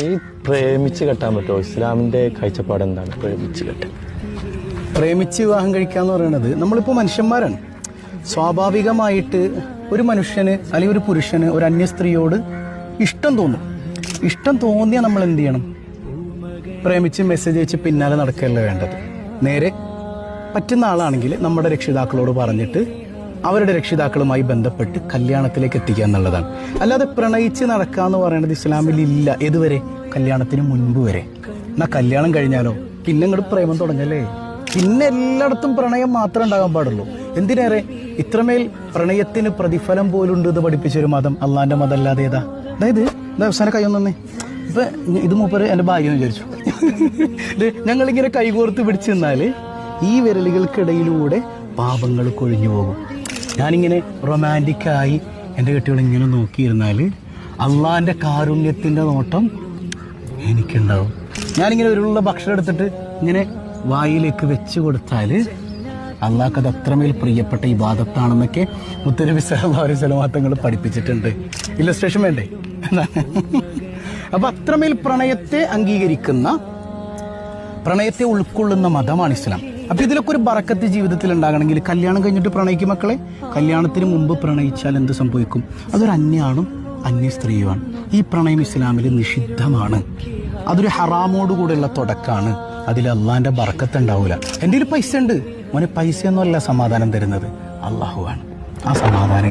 ഈ പ്രേമിച്ച് കെട്ടാൻ പറ്റുമോ? ഇസ്ലാമിന്റെ കാഴ്ചപ്പാട് എന്താണ് പ്രേമിച്ച് കെട്ടാൻ? പ്രേമിച്ച് വിവാഹം കഴിക്കാന്ന് പറയുന്നത്, നമ്മളിപ്പോൾ മനുഷ്യന്മാരാണ്. സ്വാഭാവികമായിട്ട് ഒരു മനുഷ്യന് അല്ലെങ്കിൽ ഒരു പുരുഷന് ഒരു അന്യ സ്ത്രീയോട് ഇഷ്ടം തോന്നും. ഇഷ്ടം തോന്നിയാൽ നമ്മൾ എന്ത് ചെയ്യണം? പ്രേമിച്ച് മെസ്സേജ് അയച്ച് പിന്നാലെ നടക്കുകയല്ല വേണ്ടത്. നേരെ പറ്റുന്ന ആളാണെങ്കിൽ നമ്മുടെ രക്ഷിതാക്കളോട് പറഞ്ഞിട്ട് അവരുടെ രക്ഷിതാക്കളുമായി ബന്ധപ്പെട്ട് കല്യാണത്തിലേക്ക് എത്തിക്കുക എന്നുള്ളതാണ്. അല്ലാതെ പ്രണയിച്ച് നടക്കുക എന്ന് പറയുന്നത് ഇസ്ലാമിൽ ഇല്ല. ഏതുവരെ? കല്യാണത്തിന് മുൻപ് വരെ. എന്നാൽ കല്യാണം കഴിഞ്ഞാലോ പിന്നെ ഇങ്ങോട്ട് പ്രേമം തുടങ്ങല്ലേ. പിന്നെ എല്ലായിടത്തും പ്രണയം മാത്രമേ ഉണ്ടാകാൻ പാടുള്ളൂ. എന്തിനേറെ ഇത്രമേൽ പ്രണയത്തിന് പ്രതിഫലം പോലുണ്ട് എന്ന് പഠിപ്പിച്ചൊരു മതം അള്ളാന്റെ മതം അല്ലാതെ ഏതാ? അതായത് അവസാനം കൈയൊന്നേ ഇപ്പൊ ഇത് മൂപ്പര് എൻ്റെ ഭാഗ്യം എന്ന് വിചാരിച്ചു. ഞങ്ങളിങ്ങനെ കൈകോർത്ത് പിടിച്ചു നിന്നാല് ഈ വിരലുകൾക്കിടയിലൂടെ പാപങ്ങൾ കൊഴിഞ്ഞു പോകും. ഞാനിങ്ങനെ റൊമാൻറ്റിക്കായി എൻ്റെ കെട്ടികൾ ഇങ്ങനെ നോക്കിയിരുന്നാൽ അള്ളാന്റെ കാരുണ്യത്തിൻ്റെ നോട്ടം എനിക്കുണ്ടാവും. ഞാനിങ്ങനെ ഒരുള്ള ഭക്ഷണം എടുത്തിട്ട് ഇങ്ങനെ വായിലേക്ക് വെച്ച് കൊടുത്താൽ അള്ളാഹ്ക്ക് അത് അത്രമേൽ പ്രിയപ്പെട്ട ഇബാദത്താണെന്നൊക്കെ മുത്തനബി സല്ലല്ലാഹു അലൈഹി വസല്ലം തങ്ങൾ പഠിപ്പിച്ചിട്ടുണ്ട്. ഇല്ലസ്ട്രേഷൻ വേണ്ടേ? അപ്പൊ അത്രമേൽ പ്രണയത്തെ അംഗീകരിക്കുന്ന, പ്രണയത്തെ ഉൾക്കൊള്ളുന്ന മതമാണ് ഇസ്ലാം. അപ്പൊ ഇതിലൊക്കെ ഒരു ബറക്കത്ത് ജീവിതത്തിൽ ഉണ്ടാകണമെങ്കിൽ കല്യാണം കഴിഞ്ഞിട്ട് പ്രണയിക്കും മക്കളെ. കല്യാണത്തിന് മുമ്പ് പ്രണയിച്ചാൽ എന്ത് സംഭവിക്കും? അതൊരു അന്യാണും അന്യ സ്ത്രീയുമാണ്. ഈ പ്രണയം ഇസ്ലാമിൽ നിഷിദ്ധമാണ്. അതൊരു ഹറാമോടുകൂടെയുള്ള തുടക്കമാണ്. അതിൽ അള്ളാന്റെ ബറക്കത്ത് ഉണ്ടാവില്ല. എൻ്റെ കയ്യിൽ പൈസ ഉണ്ട് മോനെ, പൈസ ഒന്നുമല്ല സമാധാനം തരുന്നത്, അള്ളാഹുവാണ്. ആ സമാധാനം